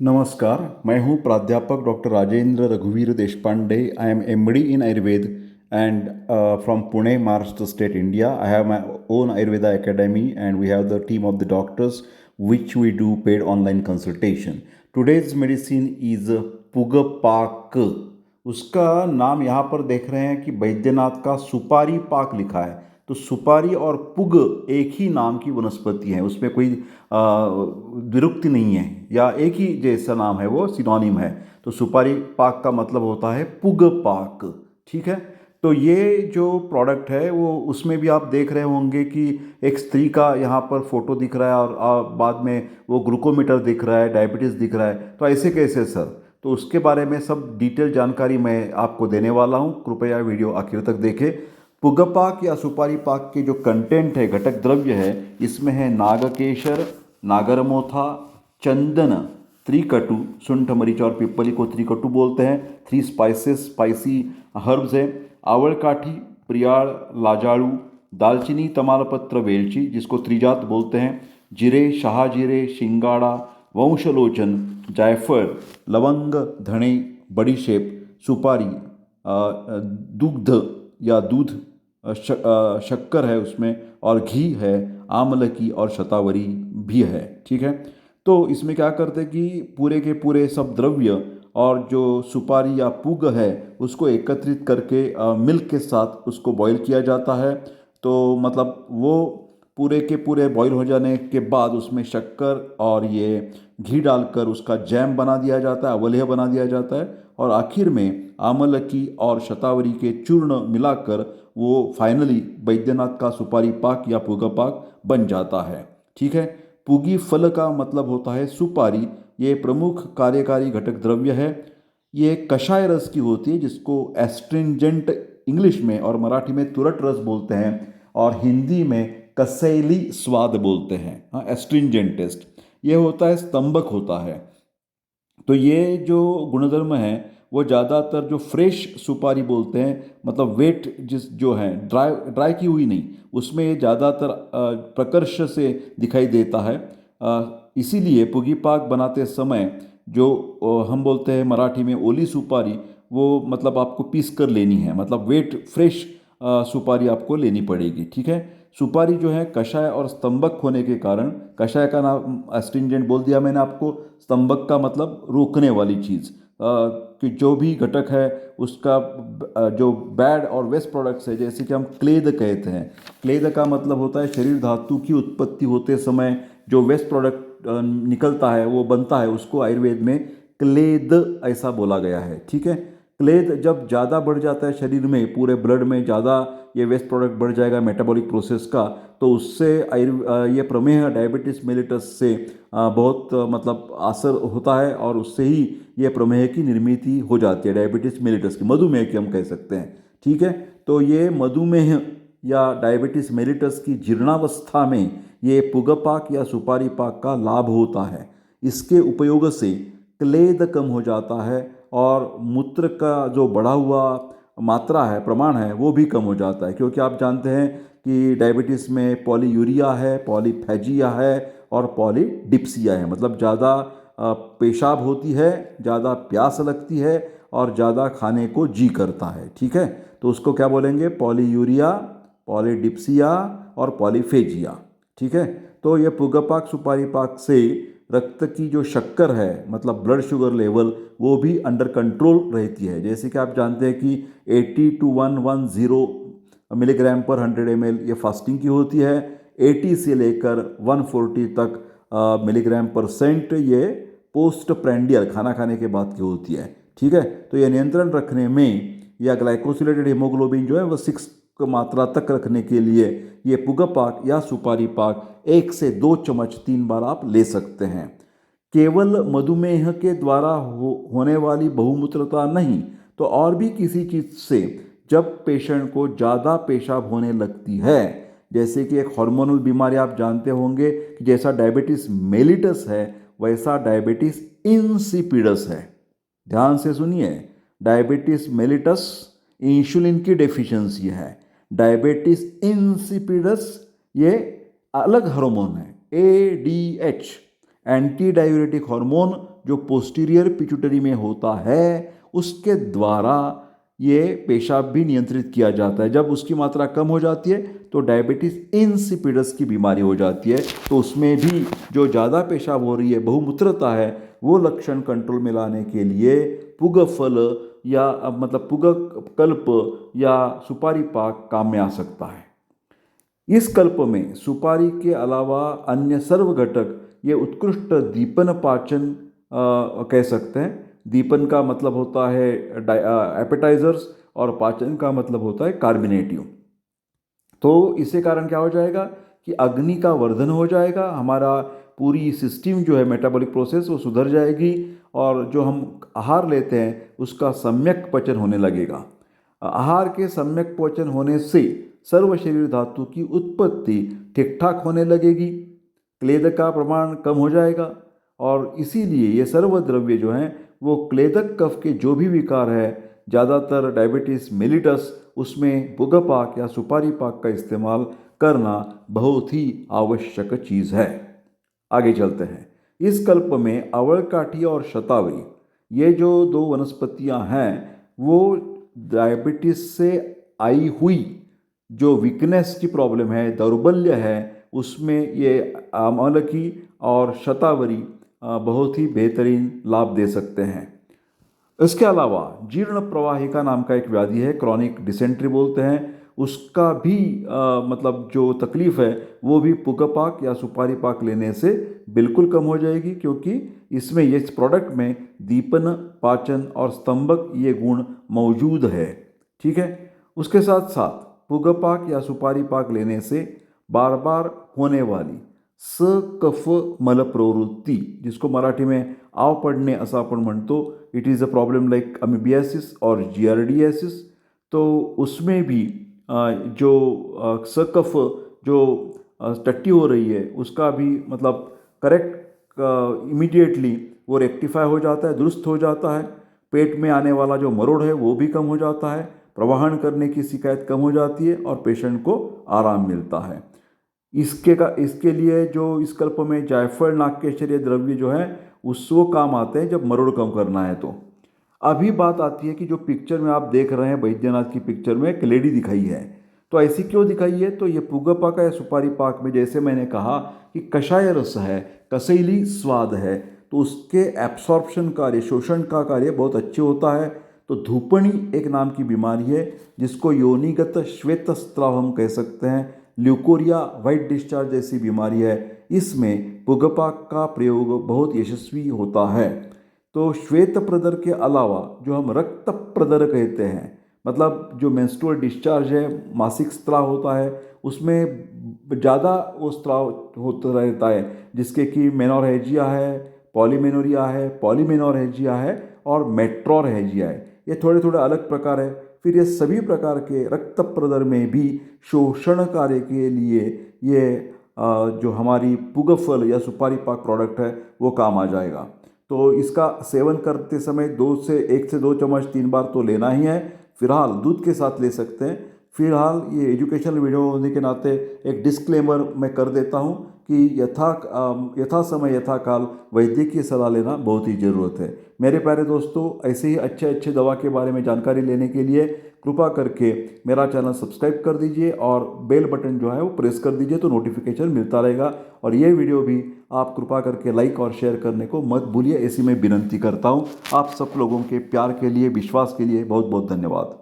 नमस्कार, मैं हूँ प्राध्यापक डॉक्टर राजेंद्र रघुवीर Deshpande. I am MD in Ayurved and from Pune, Maharashtra State, India. I have my own Ayurveda academy and we have the team of the doctors which we do paid online consultation. Today's medicine is पुगपाक. उसका नाम यहाँ पर देख रहे हैं कि बैद्यनाथ का सुपारी पाक लिखा है. तो सुपारी और पुग एक ही नाम की वनस्पति है, उसमें कोई विरुक्ति नहीं है या एक ही जैसा नाम है, वो सिनोनिम है. तो सुपारी पाक का मतलब होता है पुग पाक. ठीक है. तो ये जो प्रोडक्ट है वो उसमें भी आप देख रहे होंगे कि एक स्त्री का यहाँ पर फोटो दिख रहा है और बाद में वो ग्लूकोमीटर दिख रहा है, डायबिटीज़ दिख रहा है. तो ऐसे कैसे सर? तो उसके बारे में सब डिटेल जानकारी मैं आपको देने वाला हूँ. कृपया वीडियो आखिर तक देखें. पुगपाक या सुपारी पाक के जो कंटेंट है, घटक द्रव्य है, इसमें है नागकेशर, नागरमोथा, चंदन, त्रिकटु, सुंठ, मरीच और पिप्पली को त्रिकटु बोलते हैं. 3 स्पाइसेस, स्पाइसी हर्ब्स है. आवड़काठी, प्रियाल, लाजाड़ू, दालचीनी, तमालपत्र, वेलची जिसको त्रिजात बोलते हैं, जीरे, शाहजीरे, शिंगाड़ा, वंशलोचन, जायफल, लवंग, धने, बड़ीशेप, सुपारी, दुग्ध या दूध, शक्कर है उसमें, और घी है, आमलकी और शतावरी भी है. ठीक है. तो इसमें क्या करते हैं कि पूरे के पूरे सब द्रव्य और जो सुपारी या पुग है उसको एकत्रित करके मिल्क के साथ उसको बॉईल किया जाता है. तो मतलब वो पूरे के पूरे बॉईल हो जाने के बाद उसमें शक्कर और ये घी डालकर उसका जैम बना दिया जाता है, अवलेह बना दिया जाता है, और आखिर में आमलकी और शतावरी के चूर्ण मिलाकर वो फाइनली बैद्यनाथ का सुपारी पाक या पुगा पाक बन जाता है. ठीक है. पुगी फल का मतलब होता है सुपारी. ये प्रमुख कार्यकारी घटक द्रव्य है. ये कषाय रस की होती है जिसको एस्ट्रिंजेंट इंग्लिश में और मराठी में तुरट रस बोलते हैं और हिंदी में कसैली स्वाद बोलते हैं. हाँ, एस्ट्रिंजेंट टेस्ट. ये होता है, स्तंभक होता है. तो ये जो गुणधर्म है वो ज़्यादातर जो फ्रेश सुपारी बोलते हैं, मतलब वेट जिस जो है, ड्राई ड्राई की हुई नहीं, उसमें ये ज़्यादातर प्रकर्ष से दिखाई देता है. इसीलिए पुगी पाक बनाते समय जो हम बोलते हैं मराठी में ओली सुपारी, वो मतलब आपको पीस कर लेनी है, मतलब वेट फ्रेश सुपारी आपको लेनी पड़ेगी. ठीक है. सुपारी जो है कषाय और स्तंभक होने के कारण, कषाय का नाम एस्ट्रिंजेंट बोल दिया मैंने आपको, स्तंभक का मतलब रोकने वाली चीज़, कि जो भी घटक है उसका जो बैड और वेस्ट प्रोडक्ट्स है, जैसे कि हम क्लेद कहते हैं. क्लेद का मतलब होता है शरीर धातु की उत्पत्ति होते समय जो वेस्ट प्रोडक्ट निकलता है, वो बनता है, उसको आयुर्वेद में क्लेद ऐसा बोला गया है. ठीक है. क्लेद जब ज़्यादा बढ़ जाता है शरीर में, पूरे ब्लड में ज़्यादा ये वेस्ट प्रोडक्ट बढ़ जाएगा मेटाबॉलिक प्रोसेस का, तो उससे ये प्रमेह डायबिटीज़ मेलिटस से बहुत मतलब असर होता है और उससे ही ये प्रमेह की निर्मित हो जाती है, डायबिटीज़ मेलिटस की, मधुमेह की हम कह सकते हैं. ठीक है. तो ये मधुमेह या डायबिटीज़ मेलिटस की जीर्णावस्था में ये पुगपाक या सुपारी पाक का लाभ होता है. इसके उपयोग से क्लेद कम हो जाता है और मूत्र का जो बढ़ा हुआ मात्रा है, प्रमाण है, वो भी कम हो जाता है. क्योंकि आप जानते हैं कि डायबिटीज़ में पॉलीयूरिया है, पॉलीफेजिया है और पॉलीडिप्सिया है. मतलब ज़्यादा पेशाब होती है, ज़्यादा प्यास लगती है और ज़्यादा खाने को जी करता है. ठीक है. तो उसको क्या बोलेंगे? पॉलीयूरिया, पॉलीडिप्सिया और पॉलीफेजिया. ठीक है. तो ये पुगपाक सुपारी पाक से रक्त की जो शक्कर है, मतलब ब्लड शुगर लेवल, वो भी अंडर कंट्रोल रहती है. जैसे कि आप जानते हैं कि 80 to 110 मिलीग्राम पर 100 ml ये फास्टिंग की होती है. 80 से लेकर 140 तक मिलीग्राम परसेंट ये पोस्ट प्रेंडियल, खाना खाने के बाद की होती है. ठीक है. तो ये नियंत्रण रखने में, या ग्लाइकोसिलेटेड हीमोग्लोबिन जो है वो 6 मात्रा तक रखने के लिए ये पुगपाक या सुपारी पाक 1 से 2 चम्मच 3 बार आप ले सकते हैं. केवल मधुमेह के द्वारा होने वाली बहुमूत्रता नहीं, तो और भी किसी चीज़ से जब पेशेंट को ज़्यादा पेशाब होने लगती है, जैसे कि एक हार्मोनल बीमारी आप जानते होंगे कि जैसा डायबिटीज़ मेलिटस है वैसा डायबिटीज़ इंसिपिडस है. ध्यान से सुनिए, डायबिटीज़ मेलिटस इंसुलिन की डेफिशिएंसी है, डायबिटीज़ इंसिपिडस ये अलग हार्मोन है, ADH, एंटी डायूरेटिक हार्मोन, जो पोस्टीरियर पिट्यूटरी में होता है उसके द्वारा ये पेशाब भी नियंत्रित किया जाता है। जब उसकी मात्रा कम हो जाती है तो डायबिटीज़ इंसिपिडस की बीमारी हो जाती है। तो उसमें भी जो ज़्यादा पेशाब हो रही है, बहुमूत्रता है, वो लक्षण कंट्रोल में लाने के लिए पुगफल या मतलब पुगकल्प या सुपारी पाक काम में आ सकता है। इस कल्प में सुपारी के अलावा अन्य सर्व घटक ये उत्कृष्ट दीपन पाचन कह सकते हैं। दीपन का मतलब होता है एपेटाइजर्स और पाचन का मतलब होता है कार्बोनेटिव। तो इससे कारण क्या हो जाएगा कि अग्नि का वर्धन हो जाएगा, हमारा पूरी सिस्टम जो है मेटाबॉलिक प्रोसेस वो सुधर जाएगी और जो हम आहार लेते हैं उसका सम्यक पचन होने लगेगा। आहार के सम्यक पचन होने से सर्व शरीर धातु की उत्पत्ति ठीक ठाक होने लगेगी, क्लेदक का प्रमाण कम हो जाएगा और इसीलिए ये सर्व द्रव्य जो हैं वो क्लेदक कफ के जो भी विकार है, ज़्यादातर डायबिटीज़ मेलिटस, उसमें पुगपाक या सुपारी पाक का इस्तेमाल करना बहुत ही आवश्यक चीज़ है। आगे चलते हैं। इस कल्प में अवलकाठी और शतावरी ये जो दो वनस्पतियां हैं वो डायबिटीज़ से आई हुई जो वीकनेस की प्रॉब्लम है, दौर्बल्य है, उसमें ये अमलकी और शतावरी बहुत ही बेहतरीन लाभ दे सकते हैं। इसके अलावा जीर्ण प्रवाहिका नाम का एक व्याधि है, क्रॉनिक डिसेंट्री बोलते हैं, उसका भी मतलब जो तकलीफ़ है वो भी पुगपाक या सुपारी पाक लेने से बिल्कुल कम हो जाएगी, क्योंकि इसमें ये प्रोडक्ट में दीपन, पाचन और स्तंभक ये गुण मौजूद है। ठीक है। उसके साथ साथ पुगपाक या सुपारी पाक लेने से बार बार होने वाली सकफ मल प्रवृत्ती, जिसको मराठी में आव पडणे असं आपण म्हणतो, it is a problem like amoebiasis और जियार्डियासिस, तो उसमें भी जो सकफ जो टट्टी हो रही है उसका भी मतलब करेक्ट इमीडिएटली वो रेक्टिफाई हो जाता है, दुरुस्त हो जाता है। पेट में आने वाला जो मरोड़ है वो भी कम हो जाता है, प्रवाहन करने की शिकायत कम हो जाती है और पेशेंट को आराम मिलता है। इसके लिए जो इस कल्प में जायफल, नागकेशरी द्रव्य जो है उसको काम आते हैं जब मरोड़ कम करना है। तो अभी बात आती है कि जो पिक्चर में आप देख रहे हैं बैद्यनाथ की पिक्चर में एक लेडी दिखाई है, तो ऐसी क्यों दिखाई है? तो ये पुगपाक या सुपारी पाक में जैसे मैंने कहा कि कषाय रस है, कसैली स्वाद है, तो उसके एब्सॉर्प्शन कार्य, शोषण का कार्य बहुत अच्छे होता है। तो धूपणी एक नाम की बीमारी है जिसको योनिगत श्वेतस्राव हम कह सकते हैं, ल्यूकोरिया, वाइट डिस्चार्ज जैसी बीमारी है, इसमें पुगपाक का प्रयोग बहुत यशस्वी होता है। तो श्वेत प्रदर के अलावा जो हम रक्त प्रदर कहते हैं, मतलब जो मेंस्ट्रुअल डिस्चार्ज है, मासिक स्त्राव होता है, उसमें ज़्यादा वो स्त्राव होता रहता है, जिसके कि मेनोरहेजिया है, पॉलीमेनोरिया है, पॉलीमेनोरहेजिया है और मेट्रोरहेजिया है। ये थोड़े थोड़े अलग प्रकार है। फिर ये सभी प्रकार के रक्त प्रदर में भी शोषण कार्य के लिए ये जो हमारी पुगफल या सुपारी पाक प्रोडक्ट है वो काम आ जाएगा। तो इसका सेवन करते समय 1 से 2 चम्मच 3 बार तो लेना ही है। फिलहाल दूध के साथ ले सकते हैं। फिलहाल ये एजुकेशनल वीडियो होने के नाते एक डिस्क्लेमर मैं कर देता हूँ कि यथा समय यथा काल वैद्यकीय सलाह लेना बहुत ही ज़रूरत है। मेरे प्यारे दोस्तों, ऐसे ही अच्छे अच्छे दवा के बारे में जानकारी लेने के लिए कृपा करके मेरा चैनल सब्सक्राइब कर दीजिए और बेल बटन जो है वो प्रेस कर दीजिए, तो नोटिफिकेशन मिलता रहेगा। और ये वीडियो भी आप कृपा करके लाइक और शेयर करने को मत भूलिए, ऐसी मैं विनंती करता हूँ। आप सब लोगों के प्यार के लिए, विश्वास के लिए बहुत बहुत धन्यवाद।